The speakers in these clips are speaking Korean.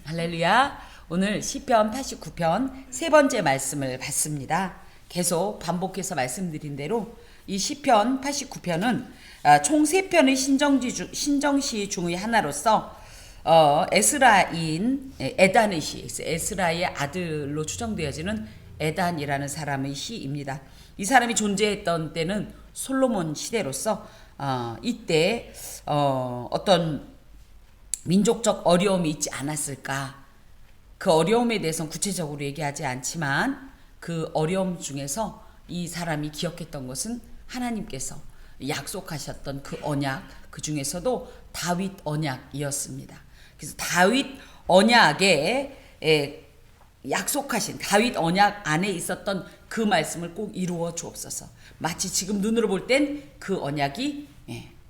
할렐루야. 오늘 시편 89편 세 번째 말씀을 봤습니다. 계속 반복해서 말씀드린 대로 이 시편 89편은 총 세 편의 신정시 중의 하나로서 에스라인 에단의 시, 에스라의 아들로 추정되어지는 에단이라는 사람의 시입니다. 이 사람이 존재했던 때는 솔로몬 시대로서 이때 어떤 민족적 어려움이 있지 않았을까? 그 어려움에 대해서는 구체적으로 얘기하지 않지만 그 어려움 중에서 이 사람이 기억했던 것은 하나님께서 약속하셨던 그 언약, 그 중에서도 다윗 언약이었습니다. 그래서 다윗 언약에 약속하신 다윗 언약 안에 있었던 그 말씀을 꼭 이루어 주옵소서. 마치 지금 눈으로 볼 땐 그 언약이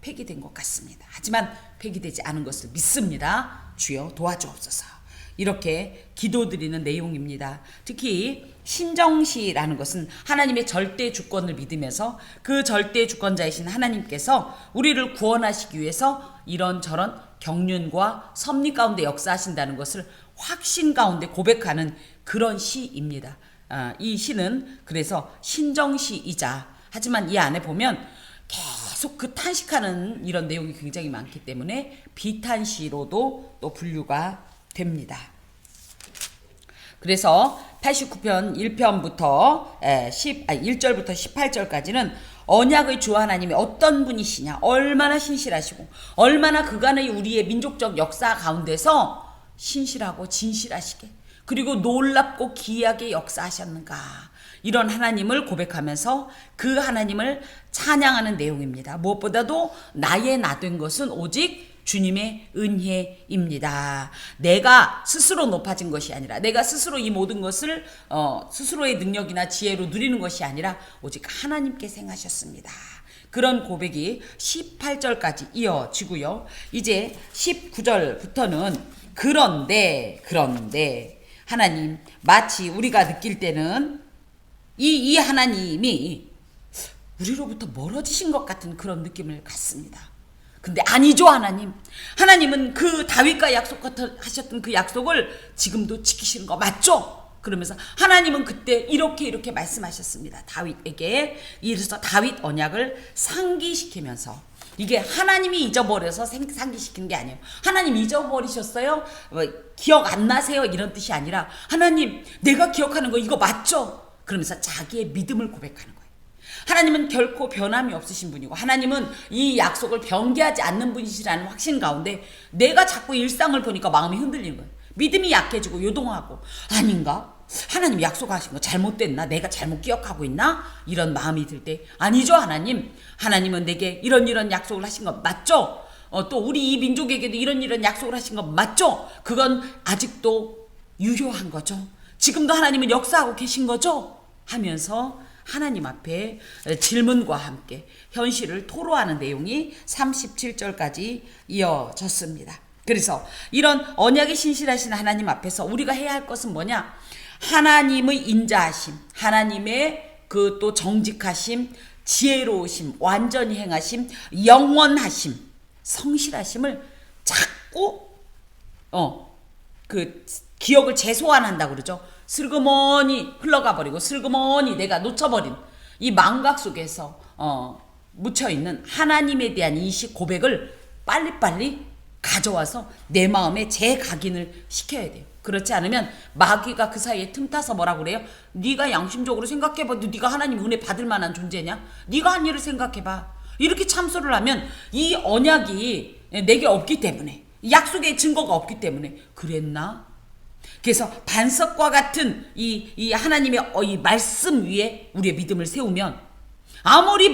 폐기된 것 같습니다. 하지만 폐기되지 않은 것을 믿습니다. 주여 도와주옵소서. 이렇게 기도드리는 내용입니다. 특히 신정시라는 것은 하나님의 절대 주권을 믿으면서 그 절대 주권자이신 하나님께서 우리를 구원하시기 위해서 이런저런 경륜과 섭리 가운데 역사하신다는 것을 확신 가운데 고백하는 그런 시입니다. 이 시는 그래서 신정시이자, 하지만 이 안에 보면 계속 그 탄식하는 이런 내용이 굉장히 많기 때문에 비탄시로도 또 분류가 됩니다. 그래서 89편 1편부터 1절부터 18절까지는 언약의 주 하나님이 어떤 분이시냐, 얼마나 신실하시고 얼마나 그간의 우리의 민족적 역사 가운데서 신실하고 진실하시게, 그리고 놀랍고 기이하게 역사하셨는가, 이런 하나님을 고백하면서 그 하나님을 찬양하는 내용입니다. 무엇보다도 나의 나 된 것은 오직 주님의 은혜입니다. 내가 스스로 높아진 것이 아니라, 내가 스스로 이 모든 것을 스스로의 능력이나 지혜로 누리는 것이 아니라 오직 하나님께서 행하셨습니다. 그런 고백이 18절까지 이어지고요. 이제 19절부터는 그런데 하나님, 마치 우리가 느낄 때는 이 하나님이 우리로부터 멀어지신 것 같은 그런 느낌을 갖습니다. 근데 아니죠. 하나님은 그 다윗과 약속하셨던 그 약속을 지금도 지키시는 거 맞죠? 그러면서 하나님은 그때 이렇게 말씀하셨습니다. 다윗에게. 이래서 다윗 언약을 상기시키면서, 이게 하나님이 잊어버려서 상기시키는 게 아니에요. 하나님 잊어버리셨어요? 기억 안 나세요? 이런 뜻이 아니라, 하나님 내가 기억하는 거 이거 맞죠? 그러면서 자기의 믿음을 고백하는 거예요. 하나님은 결코 변함이 없으신 분이고, 하나님은 이 약속을 변개하지 않는 분이시라는 확신 가운데 내가 자꾸 일상을 보니까 마음이 흔들리는 거예요. 믿음이 약해지고 요동하고, 아닌가? 하나님 약속하신 거 잘못됐나? 내가 잘못 기억하고 있나? 이런 마음이 들 때, 아니죠. 하나님은 내게 이런 약속을 하신 거 맞죠? 또 우리 이 민족에게도 이런 약속을 하신 거 맞죠? 그건 아직도 유효한 거죠. 지금도 하나님은 역사하고 계신 거죠? 하면서 하나님 앞에 질문과 함께 현실을 토로하는 내용이 37절까지 이어졌습니다. 그래서 이런 언약이 신실하신 하나님 앞에서 우리가 해야 할 것은 뭐냐? 하나님의 인자하심, 하나님의 그 또 정직하심, 지혜로우심, 완전히 행하심, 영원하심, 성실하심을 자꾸 그 기억을 재소환한다고 그러죠. 슬그머니 흘러가 버리고 슬그머니 내가 놓쳐버린 이 망각 속에서 묻혀있는 하나님에 대한 인식 고백을 빨리빨리 가져와서 내 마음에 재각인을 시켜야 돼요. 그렇지 않으면 마귀가 그 사이에 틈타서 뭐라고 그래요? 네가 양심적으로 생각해봐도 네가 하나님 은혜 받을 만한 존재냐? 네가 한 일을 생각해봐. 이렇게 참소를 하면 이 언약이 내게 없기 때문에, 약속의 증거가 없기 때문에 그랬나? 그래서 반석과 같은 이 하나님의 이 말씀 위에 우리의 믿음을 세우면, 아무리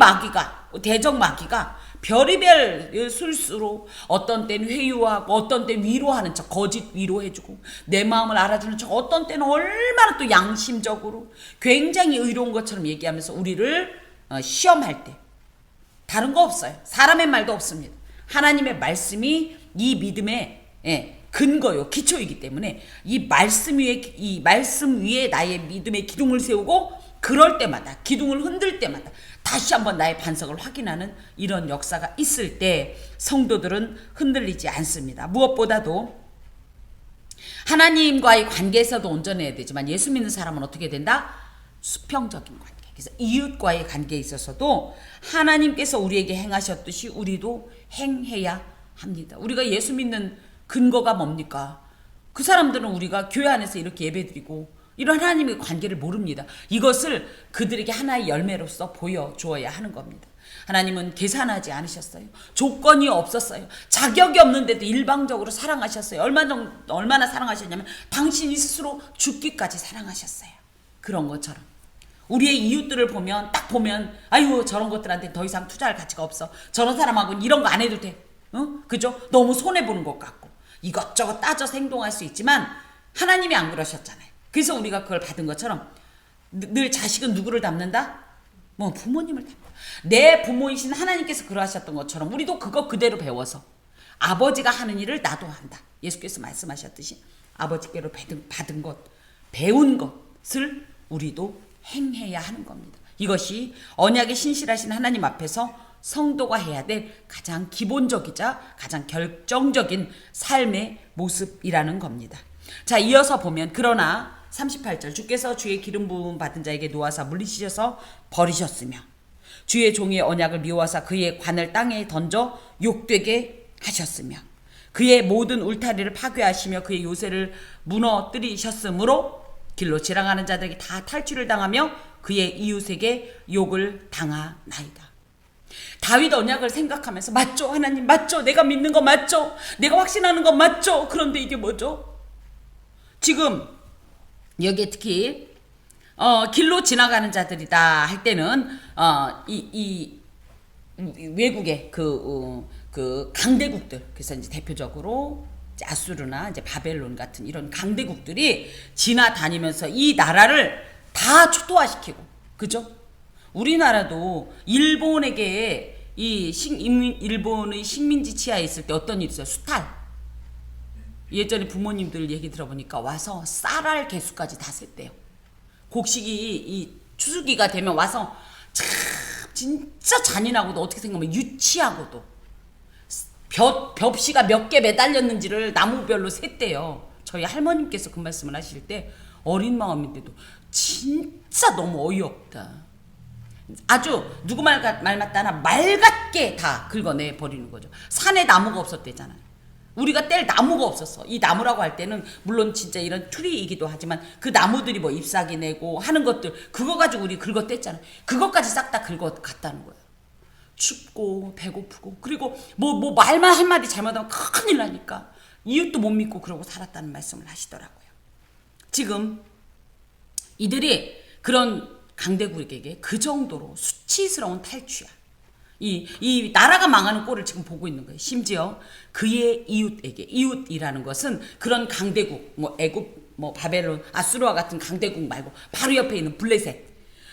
대적 마귀가 별의별 술수로 어떤 때는 회유하고 어떤 때는 위로하는 척, 거짓 위로해주고 내 마음을 알아주는 척, 어떤 때는 얼마나 또 양심적으로 굉장히 의로운 것처럼 얘기하면서 우리를 시험할 때, 다른 거 없어요. 사람의 말도 없습니다. 하나님의 말씀이 이 믿음의 근거요, 기초이기 때문에 이 말씀 위에 나의 믿음의 기둥을 세우고, 그럴 때마다, 기둥을 흔들 때마다 다시 한번 나의 반석을 확인하는 이런 역사가 있을 때 성도들은 흔들리지 않습니다. 무엇보다도 하나님과의 관계에서도 온전해야 되지만 예수 믿는 사람은 어떻게 된다? 수평적인 관계. 그래서 이웃과의 관계에 있어서도 하나님께서 우리에게 행하셨듯이 우리도 행해야 합니다. 우리가 예수 믿는 근거가 뭡니까? 그 사람들은 우리가 교회 안에서 이렇게 예배드리고 이런 하나님의 관계를 모릅니다. 이것을 그들에게 하나의 열매로서 보여주어야 하는 겁니다. 하나님은 계산하지 않으셨어요. 조건이 없었어요. 자격이 없는데도 일방적으로 사랑하셨어요. 얼마나 사랑하셨냐면 당신이 스스로 죽기까지 사랑하셨어요. 그런 것처럼 우리의 이웃들을 보면 딱 보면 아유 저런 것들한테 더 이상 투자할 가치가 없어. 저런 사람하고는 이런 거 안 해도 돼. 그죠? 너무 손해보는 것 같고 이것저것 따져서 행동할 수 있지만 하나님이 안 그러셨잖아요. 그래서 우리가 그걸 받은 것처럼 늘 자식은 누구를 닮는다? 뭐 부모님을 닮는다. 내 부모이신 하나님께서 그러하셨던 것처럼 우리도 그거 그대로 배워서 아버지가 하는 일을 나도 한다. 예수께서 말씀하셨듯이 아버지께로 받은 것, 배운 것을 우리도 행해야 하는 겁니다. 이것이 언약에 신실하신 하나님 앞에서 성도가 해야 될 가장 기본적이자 가장 결정적인 삶의 모습이라는 겁니다. 자, 이어서 보면 그러나 38절 주께서 주의 기름 부음 받은 자에게 놓아사 물리치셔서 버리셨으며 주의 종의 언약을 미워하사 그의 관을 땅에 던져 욕되게 하셨으며 그의 모든 울타리를 파괴하시며 그의 요새를 무너뜨리셨으므로 길로 지나가는 자들에게 다 탈취를 당하며 그의 이웃에게 욕을 당하나이다. 다윗 언약을 생각하면서 맞죠? 하나님 맞죠? 내가 믿는 거 맞죠? 내가 확신하는 거 맞죠? 그런데 이게 뭐죠? 지금 여기에 특히 길로 지나가는 자들이다 할 때는 이 외국의 그 강대국들, 그래서 이제 대표적으로 이제 아수르나 이제 바벨론 같은 이런 강대국들이 지나다니면서 이 나라를 다 초토화시키고, 그죠? 우리나라도 일본에게 일본의 식민지 치하에 있을 때 어떤 일이 있어요? 수탈. 예전에 부모님들 얘기 들어보니까 와서 쌀알 개수까지 다 셌대요. 곡식이 이 추수기가 되면 와서 참 진짜 잔인하고도 어떻게 생각하면 유치하고도 벽시가 몇 개 매달렸는지를 나무별로 셌대요. 저희 할머님께서 그 말씀을 하실 때 어린 마음인데도 진짜 너무 어이없다. 아주 누구 말 맞다나 맑게 다 긁어내 버리는 거죠. 산에 나무가 없었대잖아요. 우리가 뗄 나무가 없었어. 이 나무라고 할 때는 물론 진짜 이런 트리이기도 하지만 그 나무들이 뭐 잎사귀 내고 하는 것들 그거 가지고 우리 긁어 뗐잖아요. 그것까지 싹 다 긁어 갔다는 거예요. 춥고 배고프고 그리고 뭐 말만 한마디 잘못하면 큰일 나니까 이웃도 못 믿고 그러고 살았다는 말씀을 하시더라고요. 지금 이들이 그런 강대국에게 그 정도로 수치스러운 탈취야. 이 나라가 망하는 꼴을 지금 보고 있는 거예요. 심지어 그의 이웃에게, 이웃이라는 것은 그런 강대국, 뭐 애굽, 뭐 바벨론, 아수르와 같은 강대국 말고 바로 옆에 있는 블레셋,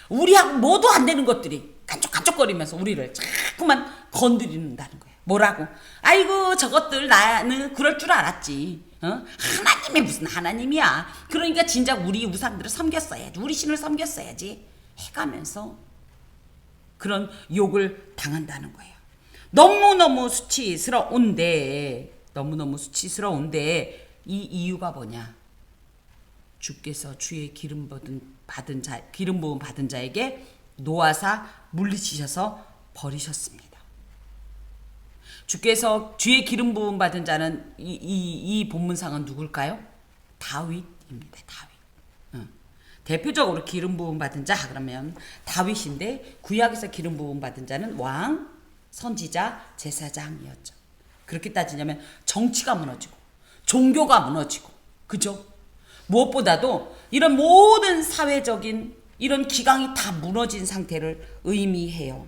우리하고 뭐도 안 되는 것들이 깐족깐족거리면서 우리를 자꾸만 건드린다는 거예요. 뭐라고? 아이고 저것들 나는 그럴 줄 알았지. 하나님이 무슨 하나님이야. 그러니까 진작 우리 우상들을 섬겼어야지. 우리 신을 섬겼어야지. 해가면서 그런 욕을 당한다는 거예요. 너무너무 수치스러운데 이 이유가 뭐냐? 주께서 주의 기름 부음 받은 자에게 놓아사 물리치셔서 버리셨습니다. 주께서 주의 기름 부음 받은 자는 이 본문상은 누굴까요? 다윗입니다. 다윗. 대표적으로 기름 부음 받은 자 그러면 다윗인데 구약에서 기름 부음 받은 자는 왕, 선지자, 제사장이었죠. 그렇게 따지냐면 정치가 무너지고 종교가 무너지고 그죠? 무엇보다도 이런 모든 사회적인 이런 기강이 다 무너진 상태를 의미해요.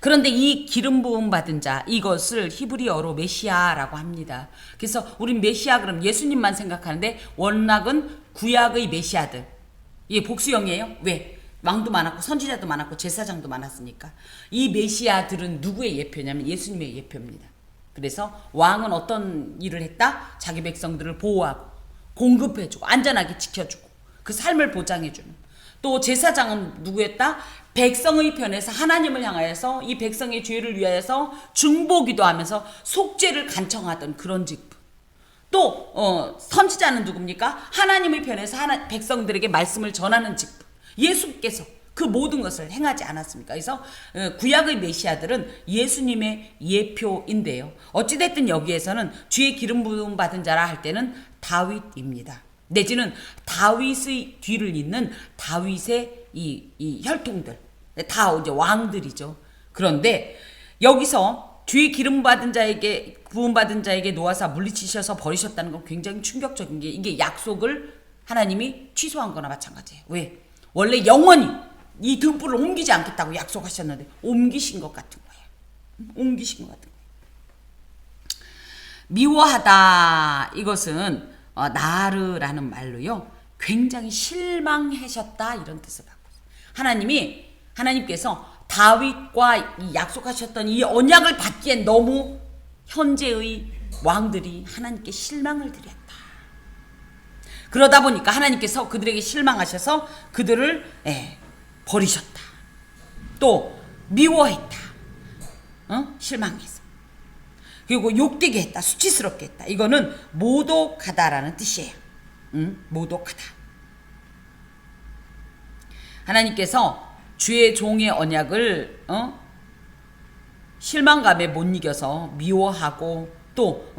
그런데 이 기름 부음 받은 자 이것을 히브리어로 메시아라고 합니다. 그래서 우린 메시아 그럼 예수님만 생각하는데 원락은 구약의 메시아들. 이게 복수형이에요. 왜? 왕도 많았고 선지자도 많았고 제사장도 많았으니까. 이 메시아들은 누구의 예표냐면 예수님의 예표입니다. 그래서 왕은 어떤 일을 했다? 자기 백성들을 보호하고 공급해주고 안전하게 지켜주고 그 삶을 보장해주는. 또 제사장은 누구였다? 백성의 편에서 하나님을 향하여서 이 백성의 죄를 위하여서 중보기도 하면서 속죄를 간청하던 그런 직분. 또 선지자는 누굽니까? 하나님의 편에서 백성들에게 말씀을 전하는 직분. 예수께서 그 모든 것을 행하지 않았습니까? 그래서 구약의 메시아들은 예수님의 예표인데요. 어찌됐든 여기에서는 주의 기름 부음 받은 자라 할 때는 다윗입니다. 내지는 다윗의 뒤를 잇는 다윗의 이 혈통들, 다 이제 왕들이죠. 그런데 여기서 주의 기름 받은 자에게 부음 받은 자에게 노하사 물리치셔서 버리셨다는 건 굉장히 충격적인 게, 이게 약속을 하나님이 취소한 거나 마찬가지예요. 왜? 원래 영원히 이 등불을 옮기지 않겠다고 약속하셨는데 옮기신 것 같은 거예요. 옮기신 것 같은 거예요. 미워하다, 이것은 나르라는 말로요, 굉장히 실망하셨다, 이런 뜻을 갖고 있어요. 하나님께서 다윗과 이 약속하셨던 이 언약을 받기엔 너무 현재의 왕들이 하나님께 실망을 드렸다. 그러다 보니까 하나님께서 그들에게 실망하셔서 그들을 버리셨다. 또 미워했다. 실망해서. 그리고 욕되게 했다. 수치스럽게 했다. 이거는 모독하다라는 뜻이에요. 모독하다. 하나님께서 주의 종의 언약을 실망감에 못 이겨서 미워하고, 또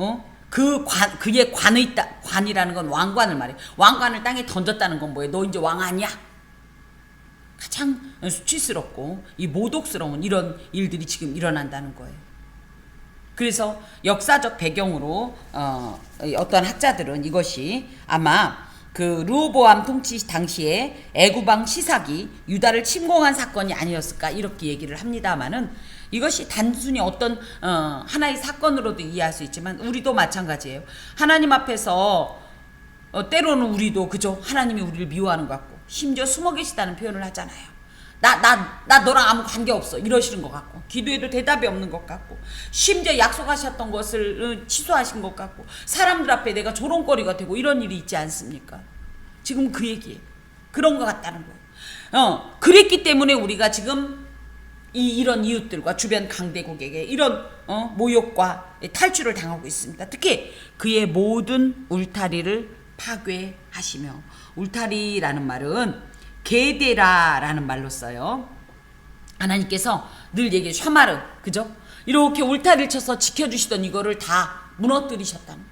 그의 관이라는 건 왕관을 말해. 왕관을 땅에 던졌다는 건 뭐예요? 너 이제 왕 아니야. 가장 수치스럽고 이 모독스러운 이런 일들이 지금 일어난다는 거예요. 그래서 역사적 배경으로 어떤 학자들은 이것이 아마 그 르호보암 통치 당시에 애굽왕 시삭이 유다를 침공한 사건이 아니었을까, 이렇게 얘기를 합니다마는, 이것이 단순히 어떤 하나의 사건으로도 이해할 수 있지만 우리도 마찬가지예요. 하나님 앞에서 때로는 우리도 그저 하나님이 우리를 미워하는 것 같고, 심지어 숨어 계시다는 표현을 하잖아요. 나 너랑 아무 관계 없어, 이러시는 것 같고, 기도해도 대답이 없는 것 같고, 심지어 약속하셨던 것을 취소하신 것 같고, 사람들 앞에 내가 조롱거리가 되고, 이런 일이 있지 않습니까? 지금 그 얘기예요. 그런 것 같다는 거예요. 그랬기 때문에 우리가 지금 이런 이웃들과 주변 강대국에게 이런 모욕과 탈출을 당하고 있습니다. 특히 그의 모든 울타리를 파괴하시며, 울타리라는 말은 게데라라는 말로 써요. 하나님께서 늘 얘기해, 샤마르, 그죠? 이렇게 울타리를 쳐서 지켜주시던 이거를 다 무너뜨리셨다는 거예요.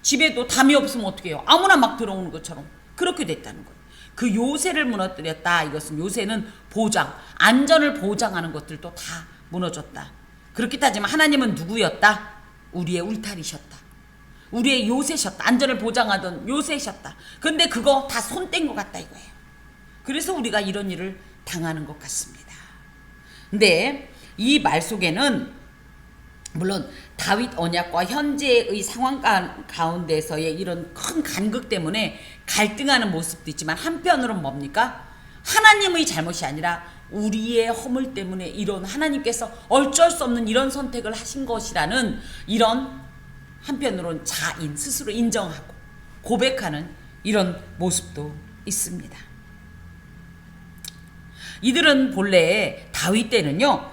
집에도 담이 없으면 어떻게 해요? 아무나 막 들어오는 것처럼 그렇게 됐다는 거예요. 그 요새를 무너뜨렸다. 이것은 요새는 보장, 안전을 보장하는 것들도 다 무너졌다. 그렇게 따지면 하나님은 누구였다? 우리의 울타리셨다. 우리의 요새셨다. 안전을 보장하던 요새셨다. 근데 그거 다 손뗀 것 같다 이거예요. 그래서 우리가 이런 일을 당하는 것 같습니다. 근데 이 말 속에는 물론 다윗 언약과 현재의 상황 가운데서의 이런 큰 간극 때문에 갈등하는 모습도 있지만, 한편으로는 뭡니까? 하나님의 잘못이 아니라 우리의 허물 때문에 이런 하나님께서 어쩔 수 없는 이런 선택을 하신 것이라는, 이런 한편으로는 자인, 스스로 인정하고 고백하는 이런 모습도 있습니다. 이들은 본래 다윗 때는요,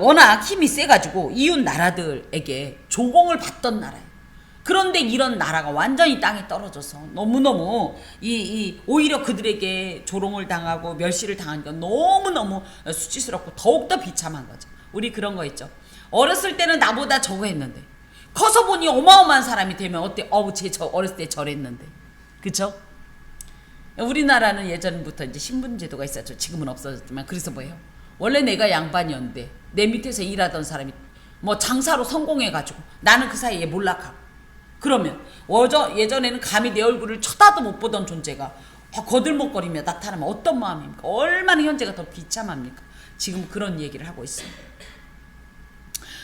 워낙 힘이 세가지고 이웃 나라들에게 조공을 받던 나라예요. 그런데 이런 나라가 완전히 땅에 떨어져서 너무너무 오히려 그들에게 조롱을 당하고 멸시를 당하니까 너무너무 수치스럽고 더욱더 비참한 거죠. 우리 그런 거 있죠. 어렸을 때는 나보다 저거 했는데 커서 보니 어마어마한 사람이 되면 어때? 쟤 어렸을 때 저랬는데. 그쵸? 우리나라는 예전부터 이제 신분제도가 있었죠. 지금은 없어졌지만. 그래서 뭐예요? 원래 내가 양반이었는데 내 밑에서 일하던 사람이 뭐 장사로 성공해가지고 나는 그 사이에 몰락하고, 그러면 예전에는 감히 내 얼굴을 쳐다도 못 보던 존재가 거들먹거리며 나타나면 어떤 마음입니까? 얼마나 현재가 더 비참합니까? 지금 그런 얘기를 하고 있습니다.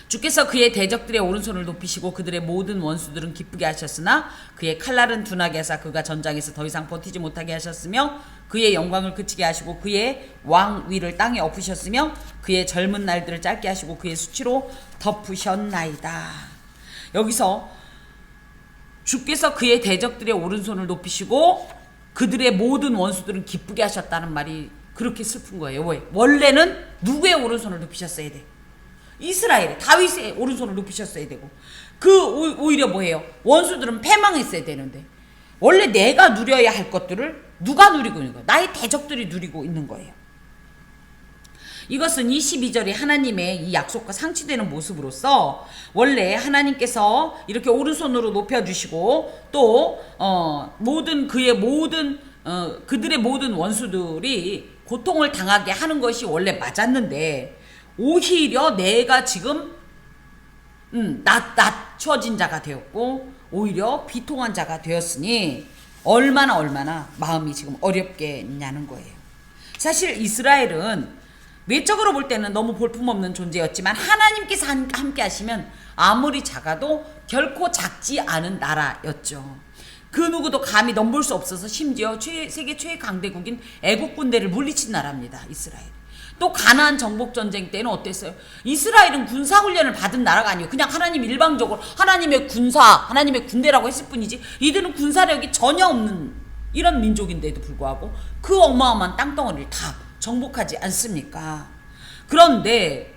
주께서 그의 대적들의 오른손을 높이시고 그들의 모든 원수들은 기쁘게 하셨으나 그의 칼날은 둔하게 하사 그가 전장에서 더 이상 버티지 못하게 하셨으며 그의 영광을 그치게 하시고 그의 왕위를 땅에 엎으셨으며 그의 젊은 날들을 짧게 하시고 그의 수치로 덮으셨나이다. 여기서 주께서 그의 대적들의 오른손을 높이시고 그들의 모든 원수들은 기쁘게 하셨다는 말이 그렇게 슬픈 거예요. 왜? 원래는 누구의 오른손을 높이셨어야 돼? 이스라엘의 다윗의 오른손을 높이셨어야 되고, 오히려 뭐예요? 원수들은 패망했어야 되는데 원래 내가 누려야 할 것들을 누가 누리고 있는 거예요? 나의 대적들이 누리고 있는 거예요. 이것은 22절이 하나님의 이 약속과 상치되는 모습으로서 원래 하나님께서 이렇게 오른손으로 높여주시고 또 모든 그들의 모든 원수들이 고통을 당하게 하는 것이 원래 맞았는데 오히려 내가 지금 낮춰진 자가 되었고 오히려 비통한 자가 되었으니 얼마나 마음이 지금 어렵겠냐는 거예요. 사실 이스라엘은 외적으로 볼 때는 너무 볼품없는 존재였지만 하나님께서 함께 하시면 아무리 작아도 결코 작지 않은 나라였죠. 그 누구도 감히 넘볼 수 없어서 심지어 세계 최강대국인 애국 군대를 물리친 나라입니다. 이스라엘. 또 가나안 정복 전쟁 때는 어땠어요? 이스라엘은 군사훈련을 받은 나라가 아니에요. 그냥 하나님 일방적으로 하나님의 군대라고 했을 뿐이지 이들은 군사력이 전혀 없는 이런 민족인데도 불구하고 그 어마어마한 땅덩어리를 다 정복하지 않습니까? 그런데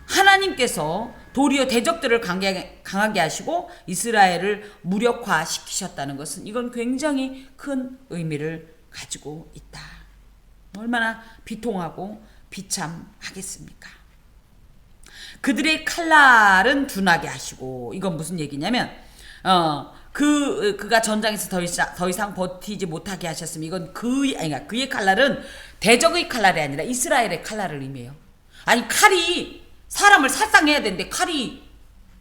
하나님께서 도리어 대적들을 강하게 하시고 이스라엘을 무력화시키셨다는 것은 이건 굉장히 큰 의미를 가지고 있다. 얼마나 비통하고 비참하겠습니까? 그들의 칼날은 둔하게 하시고 이건 무슨 얘기냐면 그가 전장에서 더 이상 버티지 못하게 하셨으면 이건 그의 칼날은 대적의 칼날이 아니라 이스라엘의 칼날을 의미해요. 아니 칼이 사람을 살상해야 되는데 칼이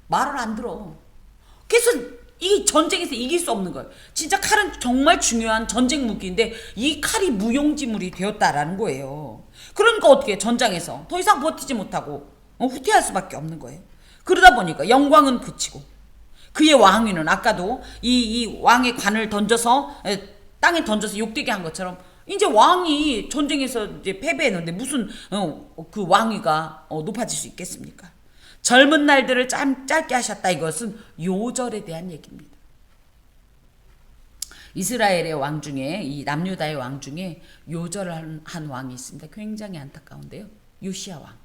말을 안 들어. 그래서 이 전쟁에서 이길 수 없는 거예요. 진짜 칼은 정말 중요한 전쟁 무기인데 이 칼이 무용지물이 되었다라는 거예요. 그러니까 어떻게 전장에서 더 이상 버티지 못하고 후퇴할 수밖에 없는 거예요. 그러다 보니까 영광은 그치고 그의 왕위는 아까도 이 왕의 관을 던져서 땅에 던져서 욕되게 한 것처럼 이제 왕이 전쟁에서 이제 패배했는데 무슨 그 왕위가 높아질 수 있겠습니까? 젊은 날들을 짧게 하셨다. 이것은 요절에 대한 얘기입니다. 이스라엘의 왕 중에 이 남유다의 왕 중에 요절을 한 왕이 있습니다. 굉장히 안타까운데요. 요시야 왕.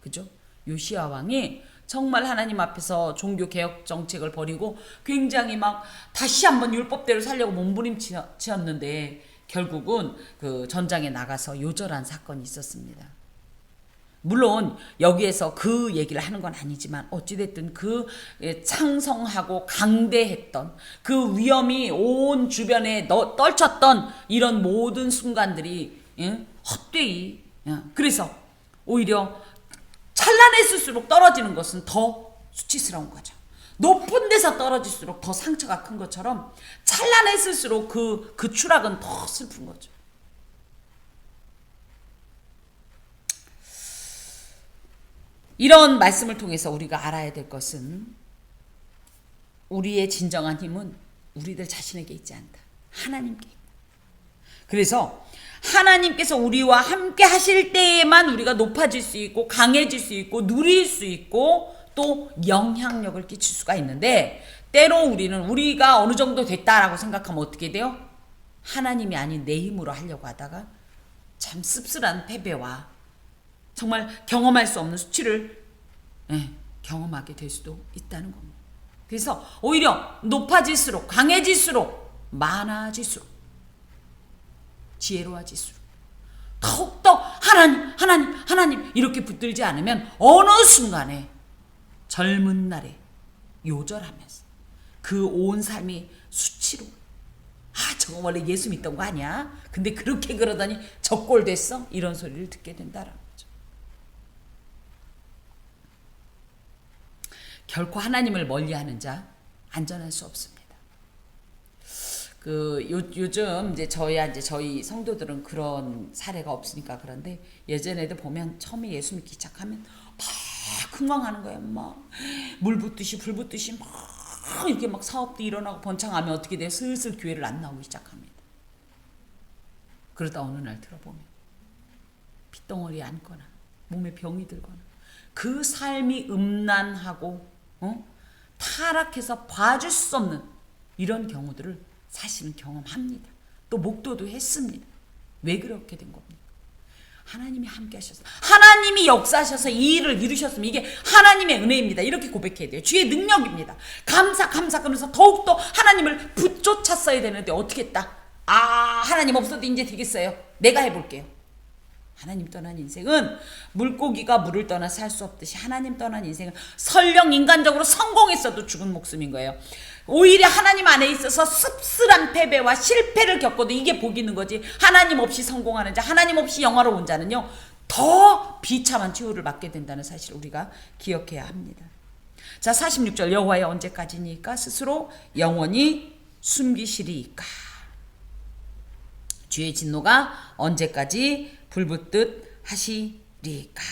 그죠? 요시야 왕이 정말 하나님 앞에서 종교 개혁 정책을 벌이고 굉장히 막 다시 한번 율법대로 살려고 몸부림치었는데 결국은 그 전장에 나가서 요절한 사건이 있었습니다. 물론 여기에서 그 얘기를 하는 건 아니지만 어찌됐든 그 창성하고 강대했던 그 위험이 온 주변에 떨쳤던 이런 모든 순간들이 헛되이 그래서 오히려 찬란했을수록 떨어지는 것은 더 수치스러운 거죠. 높은 데서 떨어질수록 더 상처가 큰 것처럼 찬란했을수록 그 추락은 더 슬픈 거죠. 이런 말씀을 통해서 우리가 알아야 될 것은 우리의 진정한 힘은 우리들 자신에게 있지 않다. 하나님께 있다. 그래서 하나님께서 우리와 함께 하실 때에만 우리가 높아질 수 있고 강해질 수 있고 누릴 수 있고 또 영향력을 끼칠 수가 있는데 때로 우리는 우리가 어느 정도 됐다라고 생각하면 어떻게 돼요? 하나님이 아닌 내 힘으로 하려고 하다가 참 씁쓸한 패배와 정말 경험할 수 없는 수치를 경험하게 될 수도 있다는 겁니다. 그래서 오히려 높아질수록 강해질수록 많아질수록 지혜로워질수록 더욱더 하나님 이렇게 붙들지 않으면 어느 순간에 젊은 날에 요절하면서 그 온 삶이 수치로 저거 원래 예수 믿던 거 아니야? 근데 그렇게 그러더니 적골 됐어? 이런 소리를 듣게 된다라는 거죠. 결코 하나님을 멀리하는 자 안전할 수 없습니다. 요즘 이제 저희 성도들은 그런 사례가 없으니까 그런데 예전에도 보면 처음에 예수 믿기 시작하면 막 흥왕하는 거예요. 막 물 붓듯이 불 붓듯이 막 이렇게 막 사업도 일어나고 번창하면 어떻게 돼요? 슬슬 교회를 안 나오기 시작합니다. 그러다 어느 날 들어보면 핏덩어리에 앉거나 몸에 병이 들거나 그 삶이 음란하고 타락해서 봐줄 수 없는 이런 경우들을 사실은 경험합니다. 또 목도도 했습니다. 왜 그렇게 된 겁니까? 하나님이 함께 하셔서, 하나님이 역사하셔서 이 일을 이루셨으면 이게 하나님의 은혜입니다. 이렇게 고백해야 돼요. 주의 능력입니다. 감사 그러면서 더욱더 하나님을 붙쫓았어야 되는데 어떻게 했다? 하나님 없어도 이제 되겠어요. 내가 해볼게요. 하나님 떠난 인생은 물고기가 물을 떠나 살 수 없듯이 하나님 떠난 인생은 설령 인간적으로 성공했어도 죽은 목숨인 거예요. 오히려 하나님 안에 있어서 씁쓸한 패배와 실패를 겪어도 이게 복 있는 거지. 하나님 없이 성공하는 자, 하나님 없이 영화로운 자는요 더 비참한 최후를 맞게 된다는 사실을 우리가 기억해야 합니다. 자, 46절 여호와여 언제까지니까 스스로 영원히 숨기시리이까. 주의 진노가 언제까지 불붙듯 하시리까.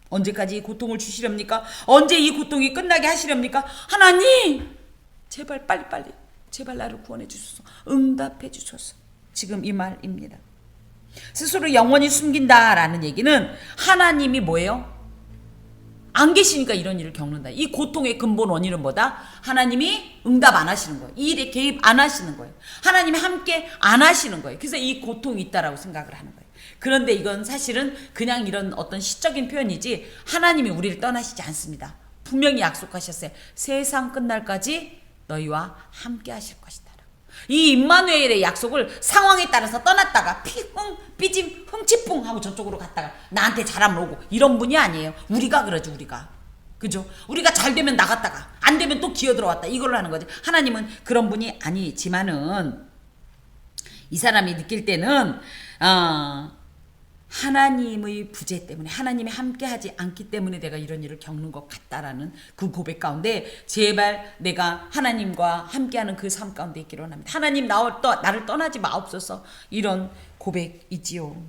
언제까지 이 고통을 주시렵니까? 언제 이 고통이 끝나게 하시렵니까? 하나님 제발 빨리빨리 제발 나를 구원해 주소서. 응답해 주소서. 지금 이 말입니다. 스스로 영원히 숨긴다라는 얘기는 하나님이 뭐예요? 안 계시니까 이런 일을 겪는다. 이 고통의 근본 원인은 뭐다? 하나님이 응답 안 하시는 거예요. 이 일에 개입 안 하시는 거예요. 하나님이 함께 안 하시는 거예요. 그래서 이 고통이 있다라고 생각을 하는 거예요. 그런데 이건 사실은 그냥 이런 어떤 시적인 표현이지 하나님이 우리를 떠나시지 않습니다. 분명히 약속하셨어요. 세상 끝날까지 너희와 함께 하실 것이다. 이 임마누엘의 약속을 상황에 따라서 떠났다가 삐짐 흥치풍 하고 저쪽으로 갔다가 나한테 잘하면 오고 이런 분이 아니에요. 우리가 그러죠. 우리가 그죠? 우리가 잘 되면 나갔다가 안 되면 또 기어 들어왔다 이걸로 하는 거지. 하나님은 그런 분이 아니지만은 이 사람이 느낄 때는 하나님의 부재 때문에 하나님이 함께하지 않기 때문에 내가 이런 일을 겪는 것 같다라는 그 고백 가운데 제발 내가 하나님과 함께하는 그 삶 가운데 있기를 원합니다. 하나님 나를 떠나지 마옵소서. 이런 고백이지요.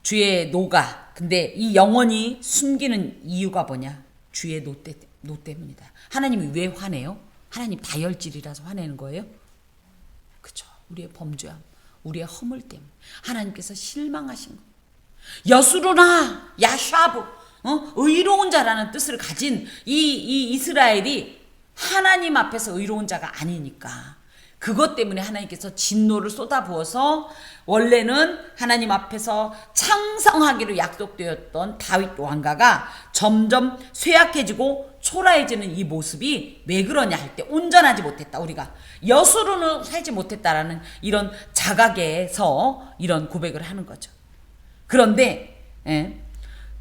주의 노가 근데 이 영원히 숨기는 이유가 뭐냐? 주의 노 때문이다. 하나님이 왜 화내요? 하나님 다혈질이라서 화내는 거예요? 그죠? 우리의 범죄함 우리의 허물 때문에 하나님께서 실망하신 거. 여수르나 야샤브 의로운 자라는 뜻을 가진 이 이스라엘이 하나님 앞에서 의로운 자가 아니니까 그것 때문에 하나님께서 진노를 쏟아부어서 원래는 하나님 앞에서 창성하기로 약속되었던 다윗 왕가가 점점 쇠약해지고 초라해지는 이 모습이 왜 그러냐 할 때 온전하지 못했다. 우리가 여수로는 살지 못했다라는 이런 자각에서 이런 고백을 하는 거죠. 그런데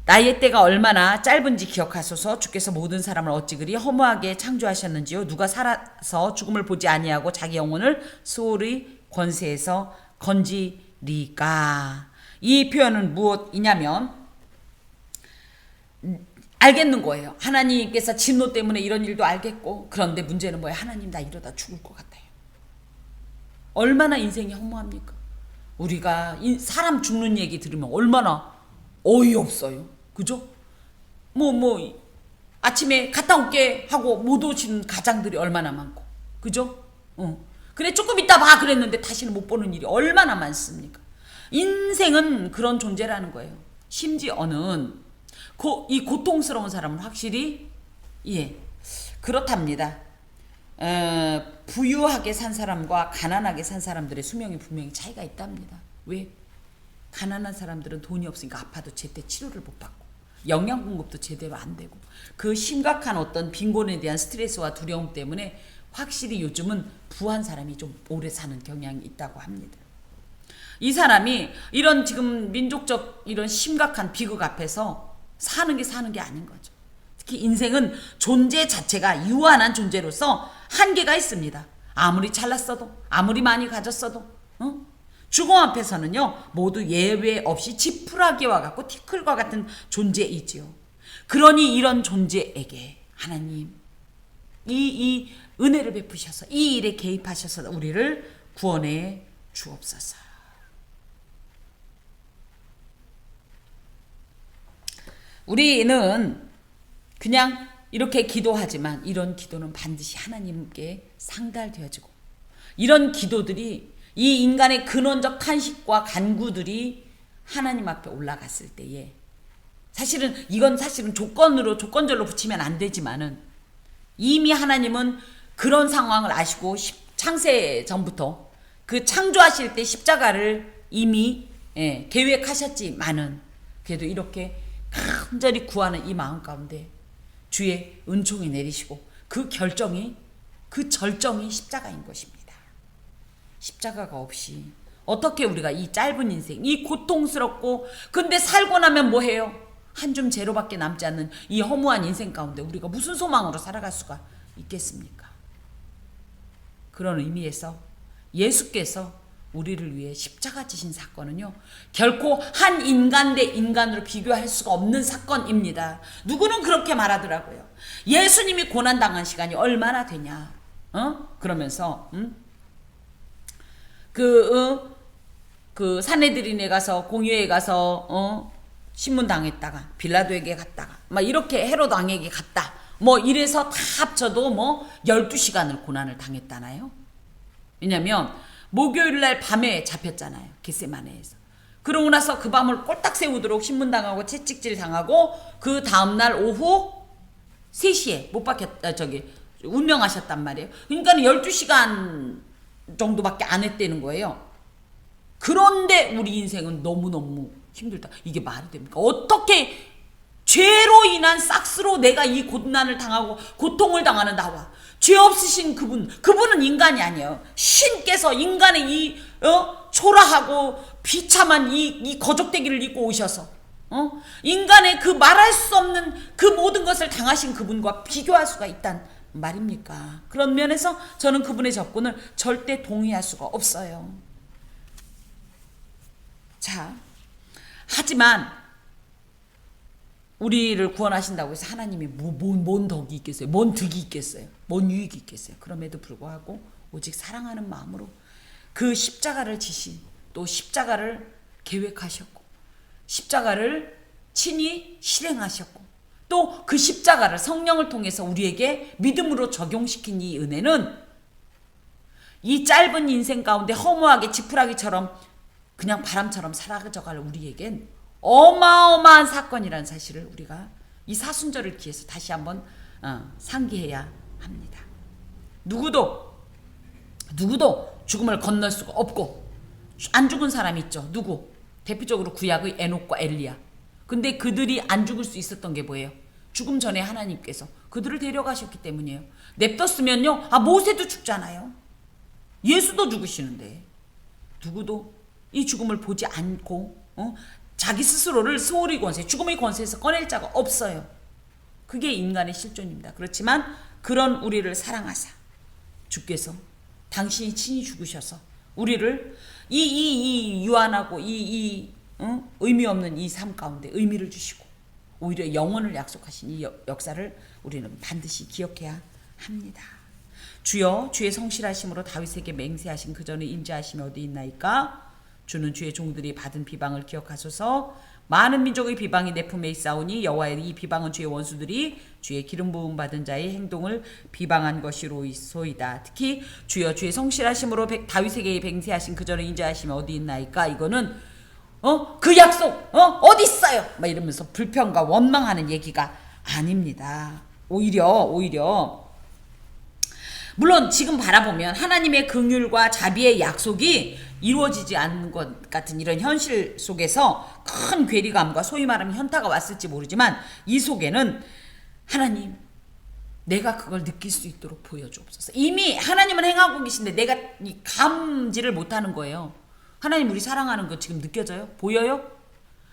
나의 때가 얼마나 짧은지 기억하소서. 주께서 모든 사람을 어찌 그리 허무하게 창조하셨는지요. 누가 살아서 죽음을 보지 아니하고 자기 영혼을 수월의 권세에서 건지리까. 이 표현은 무엇이냐면 알겠는 거예요. 하나님께서 진노 때문에 이런 일도 알겠고 그런데 문제는 뭐예요? 하나님 나 이러다 죽을 것 같아요. 얼마나 인생이 허무합니까? 우리가 사람 죽는 얘기 들으면 얼마나 어이없어요. 그죠? 아침에 갔다 올게 하고 못 오시는 가장들이 얼마나 많고. 그죠? 그래 조금 이따 봐 그랬는데 다시는 못 보는 일이 얼마나 많습니까? 인생은 그런 존재라는 거예요. 심지어는 이 고통스러운 사람은 확실히 그렇답니다. 부유하게 산 사람과 가난하게 산 사람들의 수명이 분명히 차이가 있답니다. 왜? 가난한 사람들은 돈이 없으니까 아파도 제때 치료를 못 받고 영양 공급도 제대로 안 되고 그 심각한 어떤 빈곤에 대한 스트레스와 두려움 때문에 확실히 요즘은 부한 사람이 좀 오래 사는 경향이 있다고 합니다. 이 사람이 이런 지금 민족적 이런 심각한 비극 앞에서 사는 게 아닌 거죠. 특히 인생은 존재 자체가 유한한 존재로서 한계가 있습니다. 아무리 잘났어도 아무리 많이 가졌어도 죽음 앞에서는요 모두 예외 없이 지푸라기와 같고 티끌과 같은 존재이지요. 그러니 이런 존재에게 하나님 이 은혜를 베푸셔서 이 일에 개입하셔서 우리를 구원해 주옵소서. 우리는 그냥 이렇게 기도하지만 이런 기도는 반드시 하나님께 상달되어지고 이런 기도들이 이 인간의 근원적 탄식과 간구들이 하나님 앞에 올라갔을 때에 이건 사실은 조건절로 붙이면 안 되지만은 이미 하나님은 그런 상황을 아시고 창세 전부터 그 창조하실 때 십자가를 이미 계획하셨지만은 그래도 이렇게 간절히 구하는 이 마음 가운데 주의 은총이 내리시고 그 절정이 십자가인 것입니다. 십자가가 없이 어떻게 우리가 이 짧은 인생, 이 고통스럽고 근데 살고 나면 뭐해요? 한 줌 재로밖에 남지 않는 이 허무한 인생 가운데 우리가 무슨 소망으로 살아갈 수가 있겠습니까? 그런 의미에서 예수께서 우리를 위해 십자가 지신 사건은요, 결코 한 인간 대 인간으로 비교할 수가 없는 사건입니다. 누구는 그렇게 말하더라고요. 예수님이 고난당한 시간이 얼마나 되냐? 그러면서 그 산헤드린에 가서 공회에 가서 신문 당했다가 빌라도에게 갔다가 막 이렇게 헤롯 왕에게 갔다. 뭐 이래서 다 합쳐도 뭐 12시간을 고난을 당했다나요? 왜냐면 목요일 날 밤에 잡혔잖아요. 겟세마네에서. 그러고 나서 그 밤을 꼴딱 세우도록 신문당하고 채찍질 당하고 그 다음날 오후 3시에 운명하셨단 말이에요. 그러니까 12시간 정도밖에 안 했다는 거예요. 그런데 우리 인생은 너무너무 힘들다. 이게 말이 됩니까? 어떻게 죄로 인한 싹스로 내가 이 고난을 당하고 고통을 당하는 나와 죄 없으신 그분은 인간이 아니에요. 신께서 인간의 이 초라하고 비참한 이 거적대기를 입고 오셔서 인간의 그 말할 수 없는 그 모든 것을 당하신 그분과 비교할 수가 있단 말입니까? 그런 면에서 저는 그분의 접근을 절대 동의할 수가 없어요. 자, 하지만 우리를 구원하신다고 해서 하나님이 뭔 덕이 있겠어요? 뭔 득이 있겠어요? 뭔 유익이 있겠어요? 그럼에도 불구하고 오직 사랑하는 마음으로 그 십자가를 지신, 또 십자가를 계획하셨고 십자가를 친히 실행하셨고 또 그 십자가를 성령을 통해서 우리에게 믿음으로 적용시킨 이 은혜는 이 짧은 인생 가운데 허무하게 지푸라기처럼 그냥 바람처럼 사라져갈 우리에겐 어마어마한 사건이라는 사실을 우리가 이 사순절을 기해서 다시 한번 상기해야 합니다. 누구도 죽음을 건널 수가 없고 안 죽은 사람이 있죠. 누구? 대표적으로 구약의 에녹과 엘리야. 근데 그들이 안 죽을 수 있었던 게 뭐예요? 죽음 전에 하나님께서 그들을 데려가셨기 때문이에요. 냅뒀으면요, 모세도 죽잖아요. 예수도 죽으시는데 누구도 이 죽음을 보지 않고 자기 스스로를 소홀히 권세, 죽음의 권세에서 꺼낼 자가 없어요. 그게 인간의 실존입니다. 그렇지만 그런 우리를 사랑하사 주께서 당신이 친히 죽으셔서 우리를 이 유한하고 의미 없는 이 삶 가운데 의미를 주시고 오히려 영원을 약속하신 이 역사를 우리는 반드시 기억해야 합니다. 주여, 주의 성실하심으로 다윗에게 맹세하신 그 전에 인자하심이 어디 있나이까? 주는 주의 종들이 받은 비방을 기억하소서. 많은 민족의 비방이 내 품에 있사오니 여호와의 이 비방은 주의 원수들이 주의 기름 부음 받은 자의 행동을 비방한 것이로소이다. 특히 주여, 주의 성실하심으로 다윗에게 맹세하신 그 전에 인자하심이 어디 있나이까? 이거는 그 약속 어디 있어요? 막 이러면서 불평과 원망하는 얘기가 아닙니다. 오히려 물론 지금 바라보면 하나님의 긍휼과 자비의 약속이 이루어지지 않는 것 같은 이런 현실 속에서 큰 괴리감과 소위 말하면 현타가 왔을지 모르지만 이 속에는 하나님, 내가 그걸 느낄 수 있도록 보여주옵소서. 이미 하나님은 행하고 계신데 내가 감지를 못하는 거예요. 하나님 우리 사랑하는 거 지금 느껴져요? 보여요?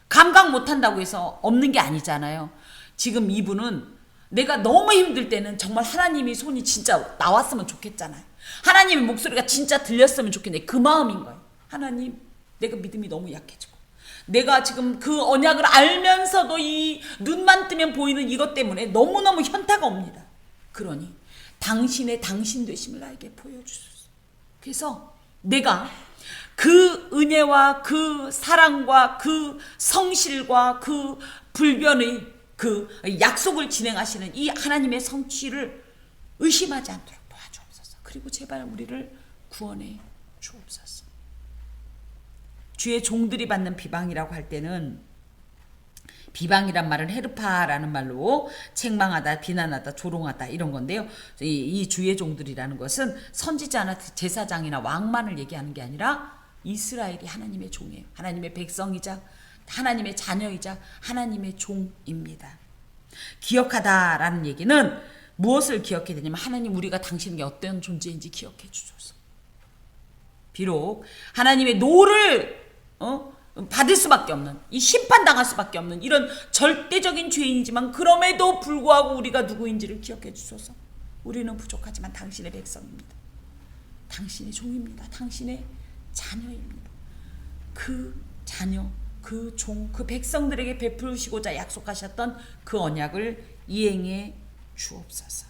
감각 못한다고 해서 없는 게 아니잖아요. 지금 이분은 내가 너무 힘들 때는 정말 하나님이 손이 진짜 나왔으면 좋겠잖아요. 하나님의 목소리가 진짜 들렸으면 좋겠네. 그 마음인 거예요. 하나님, 내가 믿음이 너무 약해지고 내가 지금 그 언약을 알면서도 이 눈만 뜨면 보이는 이것 때문에 너무너무 현타가 옵니다. 그러니 당신의 당신 되심을 나에게 보여주소서. 그래서 내가 그 은혜와 그 사랑과 그 성실과 그 불변의 그 약속을 진행하시는 이 하나님의 성취를 의심하지 않도록 도와주옵소서. 그리고 제발 우리를 구원해 주옵소서. 주의 종들이 받는 비방이라고 할 때는 비방이란 말은 헤르파라는 말로 책망하다, 비난하다, 조롱하다 이런 건데요. 이 주의 종들이라는 것은 선지자나 제사장이나 왕만을 얘기하는 게 아니라 이스라엘이 하나님의 종이에요. 하나님의 백성이자 하나님의 자녀이자 하나님의 종입니다. 기억하다라는 얘기는 무엇을 기억해야 되냐면 하나님 우리가 당신에게 어떤 존재인지 기억해 주소서. 비록 하나님의 노를 받을 수밖에 없는, 이 심판당할 수밖에 없는 이런 절대적인 죄인이지만 그럼에도 불구하고 우리가 누구인지를 기억해 주소서. 우리는 부족하지만 당신의 백성입니다. 당신의 종입니다. 당신의 자녀입니다. 그 자녀, 그 종, 그 백성들에게 베푸시고자 약속하셨던 그 언약을 이행해 주옵소서.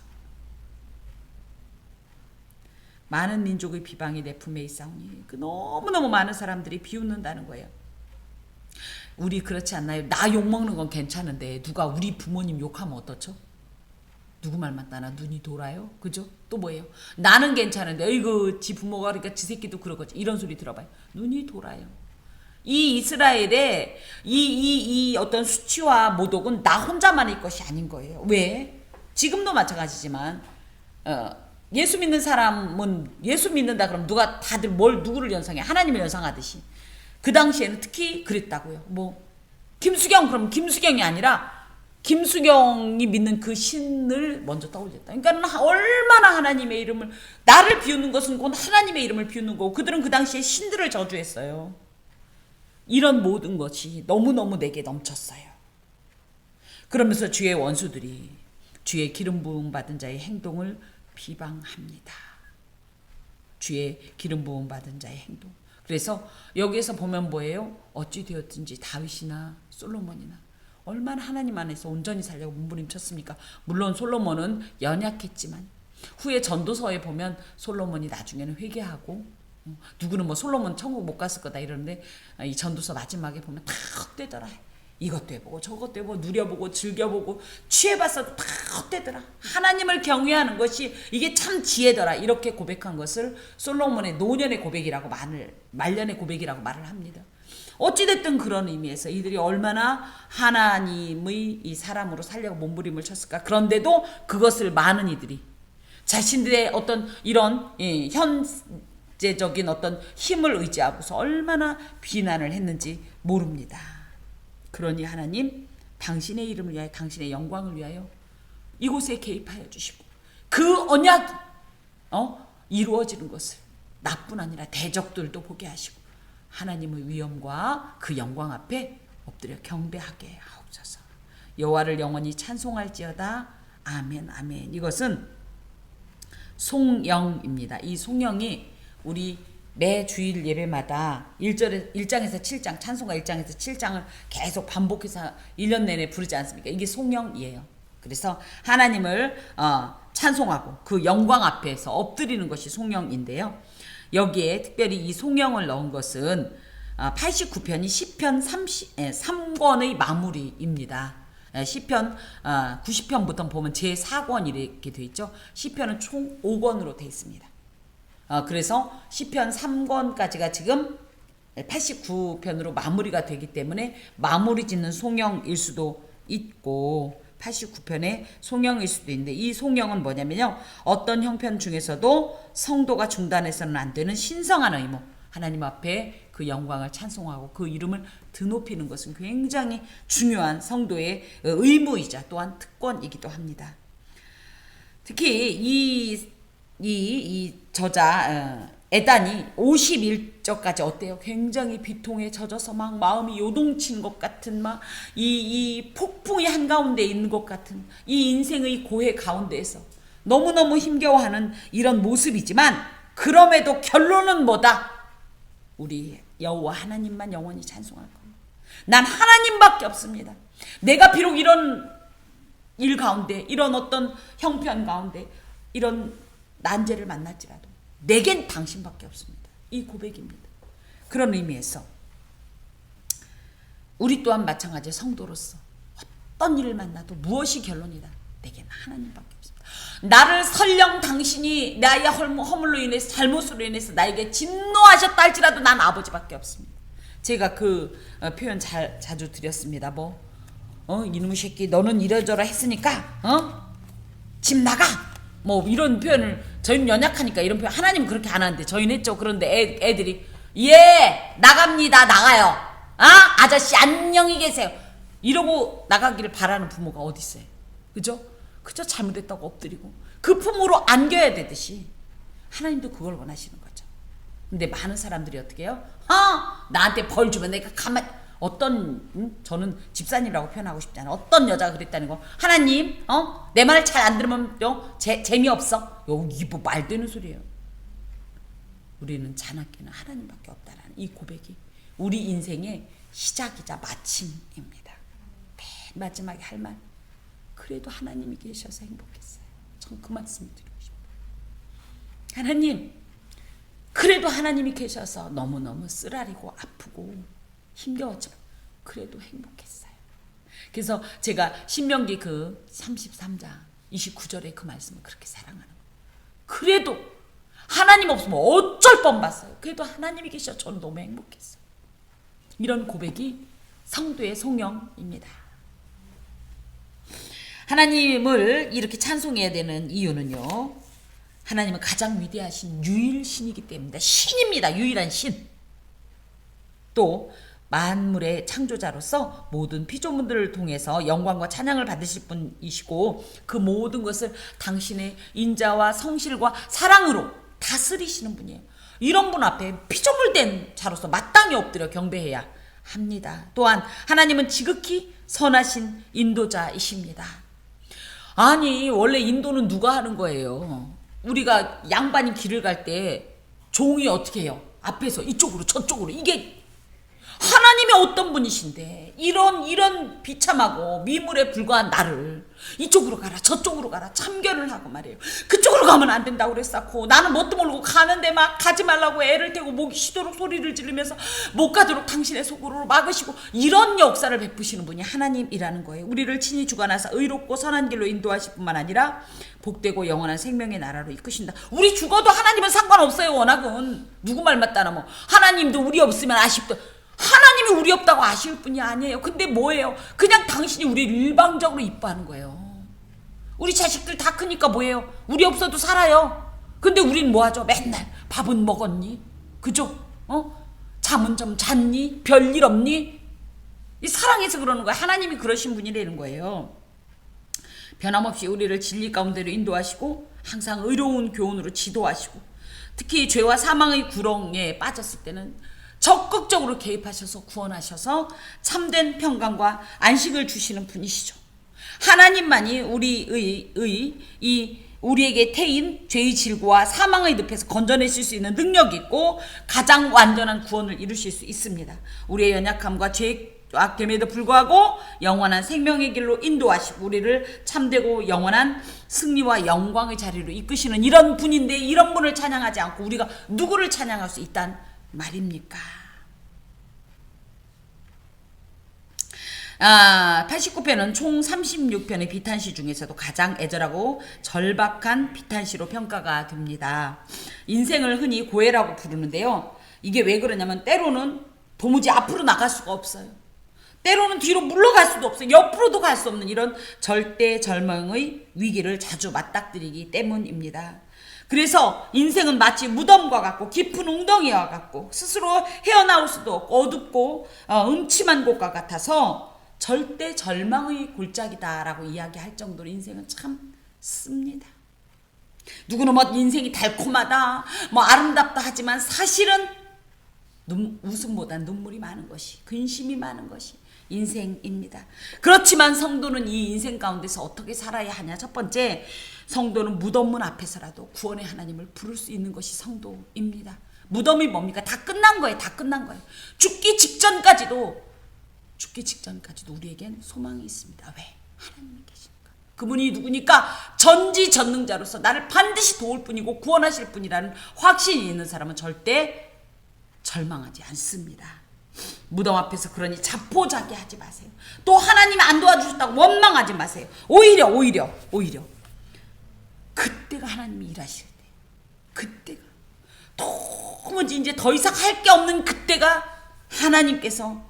많은 민족의 비방이 내 품에 있사오니 그 너무너무 많은 사람들이 비웃는다는 거예요. 우리 그렇지 않나요? 나 욕먹는 건 괜찮은데 누가 우리 부모님 욕하면 어떻죠? 누구 말만 따나 눈이 돌아요? 그죠? 또 뭐예요? 나는 괜찮은데 어이구 지 부모가 그러니까 지 새끼도 그러겠지. 이런 소리 들어봐요. 눈이 돌아요. 이 이스라엘의 이 어떤 수치와 모독은 나 혼자만의 것이 아닌 거예요. 왜? 지금도 마찬가지지만 예수 믿는 사람은 예수 믿는다 그러면 누가 다들 누구를 연상해? 하나님을 연상하듯이. 그 당시에는 특히 그랬다고요. 뭐 김수경 그럼 김수경이 아니라 김수경이 믿는 그 신을 먼저 떠올렸다. 그러니까 얼마나 하나님의 이름을 나를 비우는 것은 곧 하나님의 이름을 비우는 거고 그들은 그 당시에 신들을 저주했어요. 이런 모든 것이 너무너무 내게 넘쳤어요. 그러면서 주의 원수들이 주의 기름 부음 받은 자의 행동을 비방합니다. 주의 기름 부음 받은 자의 행동. 그래서 여기에서 보면 뭐예요? 어찌 되었든지 다윗이나 솔로몬이나 얼마나 하나님 안에서 온전히 살려고 몸부림쳤습니까? 물론 솔로몬은 연약했지만 후에 전도서에 보면 솔로몬이 나중에는 회개하고 누구는 뭐 솔로몬 천국 못 갔을 거다 이러는데 이 전도서 마지막에 보면 다 헛되더라. 이것도 해보고 저것도 해보고 누려보고 즐겨보고 취해봤어도 다 헛되더라. 하나님을 경외하는 것이 이게 참 지혜더라. 이렇게 고백한 것을 솔로몬의 노년의 고백이라고 말년의 고백이라고 말을 합니다. 어찌됐든 그런 의미에서 이들이 얼마나 하나님의 이 사람으로 살려고 몸부림을 쳤을까. 그런데도 그것을 많은 이들이 자신들의 어떤 이런 현재적인 어떤 힘을 의지하고서 얼마나 비난을 했는지 모릅니다. 그러니 하나님 당신의 이름을 위하여 당신의 영광을 위하여 이곳에 개입하여 주시고 그 언약이 이루어지는 것을 나뿐 아니라 대적들도 보게 하시고 하나님의 위엄과 그 영광 앞에 엎드려 경배하게 하옵소서. 여호와를 영원히 찬송할지어다. 아멘 아멘. 이것은 송영입니다. 이 송영이 우리 매 주일 예배마다 1장에서 7장 찬송가 1장에서 7장을 계속 반복해서 1년 내내 부르지 않습니까? 이게 송영이에요. 그래서 하나님을 찬송하고 그 영광 앞에서 엎드리는 것이 송영인데요. 여기에 특별히 이 송영을 넣은 것은 89편이 시편 3권의 마무리입니다. 시편 90편부터 보면 제4권 이렇게 되어 있죠. 시편은 총 5권으로 되어 있습니다. 그래서 시편 3권까지가 지금 89편으로 마무리가 되기 때문에 마무리 짓는 송영일 수도 있고 89편의 송영일 수도 있는데 이 송영은 뭐냐면요. 어떤 형편 중에서도 성도가 중단해서는 안 되는 신성한 의무. 하나님 앞에 그 영광을 찬송하고 그 이름을 드높이는 것은 굉장히 중요한 성도의 의무이자 또한 특권이기도 합니다. 특히 이 저자 에단이 51절까지 어때요? 굉장히 비통에 젖어서 막 마음이 요동친 것 같은 막 이 폭풍이 한가운데 있는 것 같은 이 인생의 고해 가운데에서 너무너무 힘겨워하는 이런 모습이지만 그럼에도 결론은 뭐다? 우리 여호와 하나님만 영원히 찬송할 겁니다. 난 하나님밖에 없습니다. 내가 비록 이런 일 가운데 이런 어떤 형편 가운데 이런 난제를 만날지라도 내겐 당신밖에 없습니다. 이 고백입니다. 그런 의미에서 우리 또한 마찬가지 성도로서 어떤 일을 만나도 무엇이 결론이다. 내겐 하나님밖에 없습니다. 나를 설령 당신이 나의 허물로 인해서 잘못으로 인해서 나에게 진노하셨다 할지라도 난 아버지밖에 없습니다. 제가 그 표현 자주 드렸습니다. 이놈의 새끼 너는 이러저러 했으니까 집 나가 뭐 이런 표현을 저희는 연약하니까 이런 표현 하나님은 그렇게 안 하는데 저희는 했죠. 그런데 애들이 예 나갑니다 나가요 아저씨 안녕히 계세요 이러고 나가기를 바라는 부모가 어디 있어요. 그죠? 그저 잘못했다고 엎드리고 그 품으로 안겨야 되듯이 하나님도 그걸 원하시는 거죠. 근데 많은 사람들이 어떻게 해요? 나한테 벌 주면 내가 가만 저는 집사님이라고 표현하고 싶지 않아. 어떤 여자가 그랬다는 거. 하나님 내 말을 잘 안 들으면 재미없어. 이게 뭐 말 되는 소리예요. 우리는 자나깨는 하나님밖에 없다라는 이 고백이 우리 인생의 시작이자 마침입니다. 맨 마지막에 할 말. 그래도 하나님이 계셔서 행복했어요. 전 그 말씀 드리고 싶어요. 하나님 그래도 하나님이 계셔서 너무너무 쓰라리고 아프고 힘겨웠지만 그래도 행복했어요. 그래서 제가 신명기 그 33장 29절에 그 말씀을 그렇게 사랑하는 거예요. 그래도 하나님 없으면 어쩔 뻔 봤어요. 그래도 하나님이 계셔서 저는 너무 행복했어요. 이런 고백이 성도의 송영입니다. 하나님을 이렇게 찬송해야 되는 이유는요. 하나님은 가장 위대하신 유일신이기 때문입니다. 신입니다. 유일한 신. 또 만물의 창조자로서 모든 피조물들을 통해서 영광과 찬양을 받으실 분이시고 그 모든 것을 당신의 인자와 성실과 사랑으로 다스리시는 분이에요. 이런 분 앞에 피조물된 자로서 마땅히 엎드려 경배해야 합니다. 또한 하나님은 지극히 선하신 인도자이십니다. 아니 원래 인도는 누가 하는 거예요? 우리가 양반이 길을 갈 때 종이 어떻게 해요? 앞에서 이쪽으로 저쪽으로 이게 하나님이 어떤 분이신데 이런 비참하고 미물에 불과한 나를 이쪽으로 가라 저쪽으로 가라 참견을 하고 말이에요. 그쪽으로 가면 안 된다고 그랬었고 나는 뭣도 모르고 가는데 막 가지 말라고 애를 태고 목이 쉬도록 소리를 지르면서 못 가도록 당신의 속으로 막으시고 이런 역사를 베푸시는 분이 하나님이라는 거예요. 우리를 친히 주관하사 의롭고 선한 길로 인도하실 뿐만 아니라 복되고 영원한 생명의 나라로 이끄신다. 우리 죽어도 하나님은 상관없어요. 워낙은 누구 말 맞다나 뭐 하나님도 우리 없으면 아쉽다. 하나님이 우리 없다고 아쉬울 뿐이 아니에요. 근데 뭐예요? 그냥 당신이 우리를 일방적으로 이뻐하는 거예요. 우리 자식들 다 크니까 뭐예요? 우리 없어도 살아요. 근데 우린 뭐하죠? 맨날 밥은 먹었니? 그죠? 잠은 좀 잤니? 별일 없니? 이 사랑해서 그러는 거예요. 하나님이 그러신 분이라는 거예요. 변함없이 우리를 진리 가운데로 인도하시고 항상 의로운 교훈으로 지도하시고 특히 죄와 사망의 구렁에 빠졌을 때는 적극적으로 개입하셔서 구원하셔서 참된 평강과 안식을 주시는 분이시죠. 하나님만이 우리에게 태인 죄의 질고와 사망의 늪에서 건져내실 수 있는 능력이 있고 가장 완전한 구원을 이루실 수 있습니다. 우리의 연약함과 죄의 악됨에도 불구하고 영원한 생명의 길로 인도하시고 우리를 참되고 영원한 승리와 영광의 자리로 이끄시는 이런 분인데 이런 분을 찬양하지 않고 우리가 누구를 찬양할 수 있단 말입니까? 89편은 총 36편의 비탄시 중에서도 가장 애절하고 절박한 비탄시로 평가가 됩니다. 인생을 흔히 고해라고 부르는데요. 이게 왜 그러냐면 때로는 도무지 앞으로 나갈 수가 없어요. 때로는 뒤로 물러갈 수도 없어요. 옆으로도 갈 수 없는 이런 절대절명의 위기를 자주 맞닥뜨리기 때문입니다. 그래서 인생은 마치 무덤과 같고 깊은 웅덩이와 같고 스스로 헤어나올 수도 없고 어둡고 음침한 곳과 같아서 절대 절망의 골짜기다라고 이야기할 정도로 인생은 참 씁니다. 누구는 뭐 인생이 달콤하다 뭐 아름답다 하지만 사실은 웃음보단 눈물이 많은 것이 근심이 많은 것이 인생입니다. 그렇지만 성도는 이 인생 가운데서 어떻게 살아야 하냐. 첫 번째, 성도는 무덤문 앞에서라도 구원의 하나님을 부를 수 있는 것이 성도입니다. 무덤이 뭡니까? 다 끝난 거예요. 다 끝난 거예요. 죽기 직전까지도 우리에겐 소망이 있습니다. 왜? 하나님이 계시니까. 그분이 누구니까? 전지전능자로서 나를 반드시 도울 분이고 구원하실 분이라는 확신이 있는 사람은 절대 절망하지 않습니다. 무덤 앞에서 그러니 자포자기하지 마세요. 또 하나님이 안 도와주셨다고 원망하지 마세요. 오히려 그때가 하나님이 일하실 때, 그때가 도무지 이제 더 이상 할 게 없는 그때가 하나님께서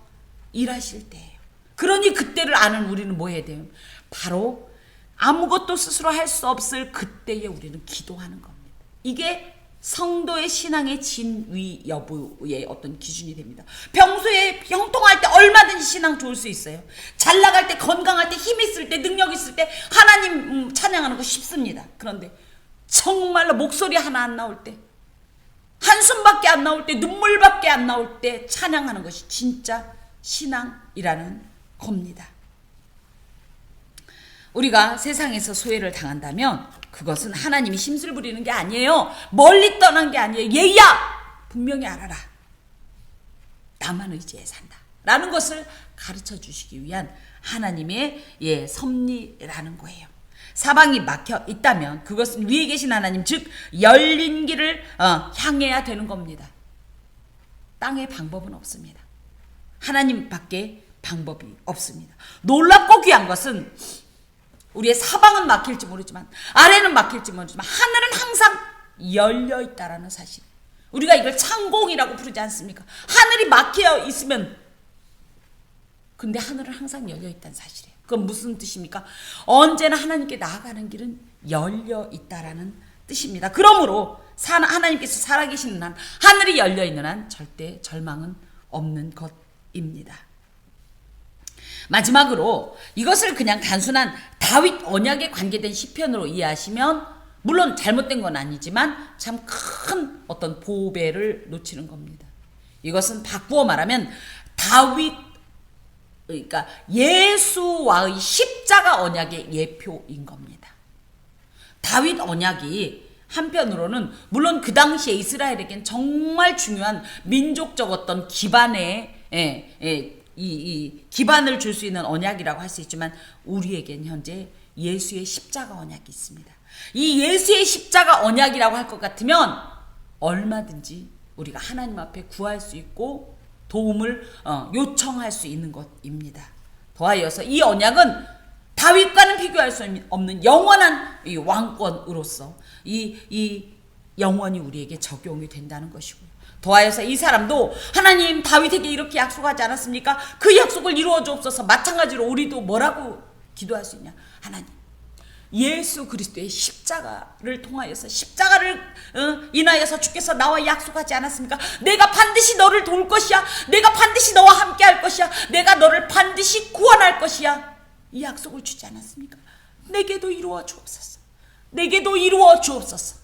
일하실 때예요. 그러니 그때를 아는 우리는 뭐 해야 돼요? 바로 아무것도 스스로 할 수 없을 그때에 우리는 기도하는 겁니다. 이게 성도의 신앙의 진위 여부의 어떤 기준이 됩니다. 평소에 형통할 때 얼마든지 신앙 좋을 수 있어요. 잘 나갈 때, 건강할 때, 힘 있을 때, 능력 있을 때 하나님 찬양하는 거 쉽습니다. 그런데 정말로 목소리 하나 안 나올 때, 한숨밖에 안 나올 때, 눈물밖에 안 나올 때 찬양하는 것이 진짜 신앙이라는 겁니다. 우리가 세상에서 소외를 당한다면 그것은 하나님이 심술 부리는 게 아니에요. 멀리 떠난 게 아니에요. 얘야! 분명히 알아라. 나만 의지해 산다. 라는 것을 가르쳐 주시기 위한 하나님의 섭리라는 거예요. 사방이 막혀 있다면 그것은 위에 계신 하나님, 즉 열린 길을 향해야 되는 겁니다. 땅에 방법은 없습니다. 하나님밖에 방법이 없습니다. 놀랍고 귀한 것은 우리의 사방은 막힐지 모르지만, 아래는 막힐지 모르지만 하늘은 항상 열려 있다라는 사실. 우리가 이걸 창공이라고 부르지 않습니까? 하늘이 막혀 있으면, 근데 하늘은 항상 열려 있다는 사실이에요. 그건 무슨 뜻입니까? 언제나 하나님께 나아가는 길은 열려 있다라는 뜻입니다. 그러므로 하나님께서 살아계시는 한, 하늘이 열려 있는 한 절대 절망은 없는 것입니다. 마지막으로 이것을 그냥 단순한 다윗 언약에 관계된 시편으로 이해하시면 물론 잘못된 건 아니지만 참 큰 어떤 보배를 놓치는 겁니다. 이것은 바꾸어 말하면 그러니까 예수와의 십자가 언약의 예표인 겁니다. 다윗 언약이 한편으로는 물론 그 당시에 이스라엘에겐 정말 중요한 민족적 어떤 기반의 이 기반을 줄 수 있는 언약이라고 할 수 있지만 우리에겐 현재 예수의 십자가 언약이 있습니다. 이 예수의 십자가 언약이라고 할 것 같으면 얼마든지 우리가 하나님 앞에 구할 수 있고 도움을 요청할 수 있는 것입니다. 더하여서 이 언약은 다윗과는 비교할 수 없는 영원한 이 왕권으로서 이 영원히 우리에게 적용이 된다는 것이고요. 더하여서 이 사람도 하나님 다윗에게 이렇게 약속하지 않았습니까? 그 약속을 이루어 주옵소서. 마찬가지로 우리도 뭐라고 기도할 수 있냐? 하나님, 예수 그리스도의 십자가를 통하여서, 십자가를 인하여서 주께서 나와 약속하지 않았습니까? 내가 반드시 너를 도울 것이야. 내가 반드시 너와 함께 할 것이야. 내가 너를 반드시 구원할 것이야. 이 약속을 주지 않았습니까? 내게도 이루어 주옵소서. 내게도 이루어 주옵소서.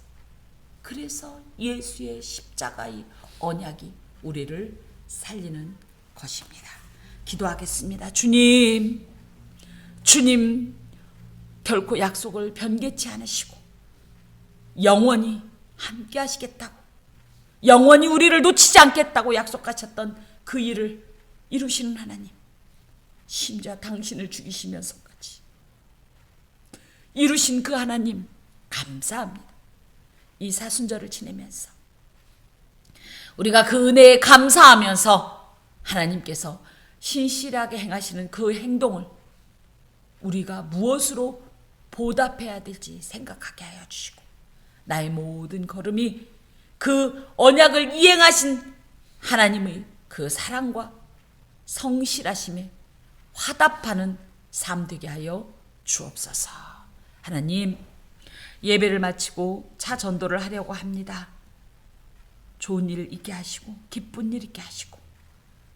그래서 예수의 십자가의 언약이 우리를 살리는 것입니다. 기도하겠습니다. 주님, 결코 약속을 변개치 않으시고 영원히 함께 하시겠다고, 영원히 우리를 놓치지 않겠다고 약속하셨던 그 일을 이루시는 하나님, 심지어 당신을 죽이시면서까지 이루신 그 하나님 감사합니다. 이 사순절을 지내면서 우리가 그 은혜에 감사하면서 하나님께서 신실하게 행하시는 그 행동을 우리가 무엇으로 보답해야 될지 생각하게 하여 주시고, 나의 모든 걸음이 그 언약을 이행하신 하나님의 그 사랑과 성실하심에 화답하는 삶 되게 하여 주옵소서. 하나님, 예배를 마치고 차 전도를 하려고 합니다. 좋은 일 있게 하시고 기쁜 일 있게 하시고,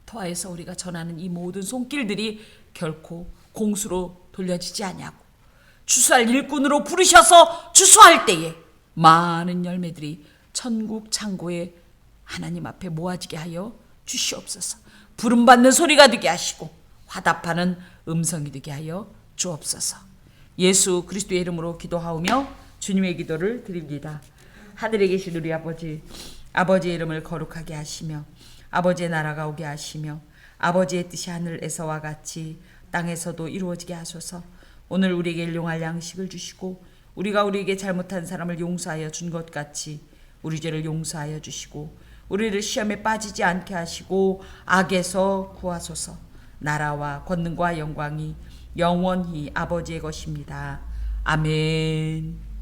더하여서 우리가 전하는 이 모든 손길들이 결코 공수로 돌려지지 아니하고 추수할 일꾼으로 부르셔서 추수할 때에 많은 열매들이 천국 창고에 하나님 앞에 모아지게 하여 주시옵소서. 부름받는 소리가 되게 하시고 화답하는 음성이 되게 하여 주옵소서. 예수 그리스도의 이름으로 기도하오며 주님의 기도를 드립니다. 하늘에 계신 우리 아버지, 아버지의 이름을 거룩하게 하시며 아버지의 나라가 오게 하시며 아버지의 뜻이 하늘에서와 같이 땅에서도 이루어지게 하소서. 오늘 우리에게 일용할 양식을 주시고 우리가 우리에게 잘못한 사람을 용서하여 준 것 같이 우리 죄를 용서하여 주시고 우리를 시험에 빠지지 않게 하시고 악에서 구하소서. 나라와 권능과 영광이 영원히 아버지의 것입니다. 아멘.